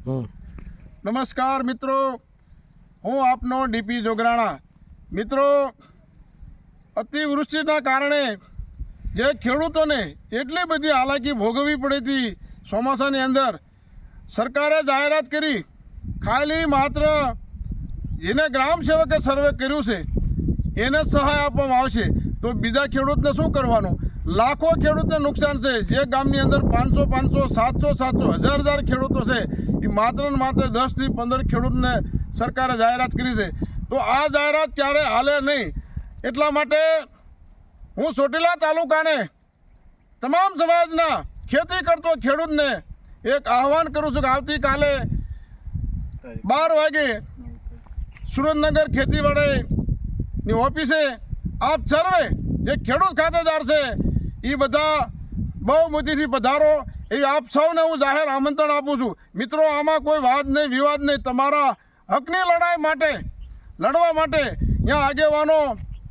નમસ્કાર મિત્રો, હું આપનો ડીપી જોગરાણા. મિત્રો, અતિવૃષ્ટિના કારણે જે ખેડૂતોને એટલી બધી હાલાકી ભોગવવી પડી હતી ચોમાસાની અંદર, સરકારે જાહેરાત કરી ખાલી માત્ર જેને ગ્રામ સેવકે સર્વે કર્યું છે એને સહાય આપવામાં આવશે. તો બીજા ખેડૂતને શું કરવાનું? લાખો ખેડૂતને નુકસાન છે. જે ગામની અંદર 500 700 1000 ખેડૂતો છે, એ માત્ર ને માત્ર 10 થી 15 ખેડૂતને સરકારે જાહેરાત કરી છે. તો આ જાહેરાત ક્યારે હાલે નહીં, એટલા માટે હું ચોટીલા તાલુકાને તમામ સમાજના ખેતી કરતો ખેડૂતને એક આહવાન કરું છું કે આવતીકાલે 12 વાગે સુરેન્દ્રનગર ખેતીવાડીની ઓફિસે આપ સર્વે જે ખેડૂત ખાતેદાર છે એ બધા બહુમતીથી પધારો, એ આપ સૌને હું જાહેર આમંત્રણ આપું છું. મિત્રો, આમાં કોઈ વાદ નહીં, વિવાદ નહીં. તમારા હકની લડાઈ માટે લડવા માટે અહીંયા આગેવાનો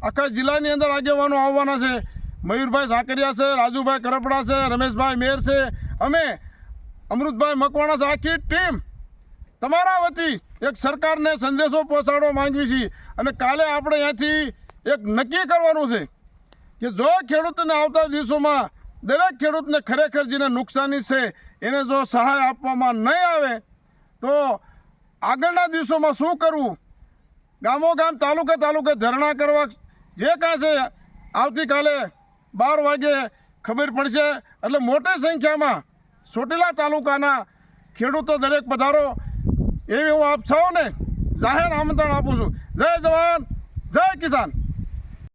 આખા જિલ્લાની અંદર આગેવાનો આવવાના છે. મયુરભાઈ સાકરિયા છે, રાજુભાઈ કરપડા છે, રમેશભાઈ મેર છે, અમે અમૃતભાઈ મકવાણા છે. આખી ટીમ તમારા વતી એક સરકારને સંદેશો પહોંચાડવા માંગવી છીએ. અને કાલે આપણે અહીંયાથી એક નક્કી કરવાનું છે કે જો ખેડૂતને આવતા દિવસોમાં દરેક ખેડૂતને ખરેખર જેને નુકસાની છે એને જો સહાય આપવામાં નહીં આવે તો આગળના દિવસોમાં શું કરવું, ગામોગામ તાલુકે ધરણા કરવા, જે કાંઈ છે આવતીકાલે 12 વાગે ખબર પડશે. એટલે મોટી સંખ્યામાં ચોટીલા તાલુકાના ખેડૂતો દરેક પધારો, એવી હું આપ સૌને જાહેર આમંત્રણ આપું છું. જય જવાન, જય કિસાન.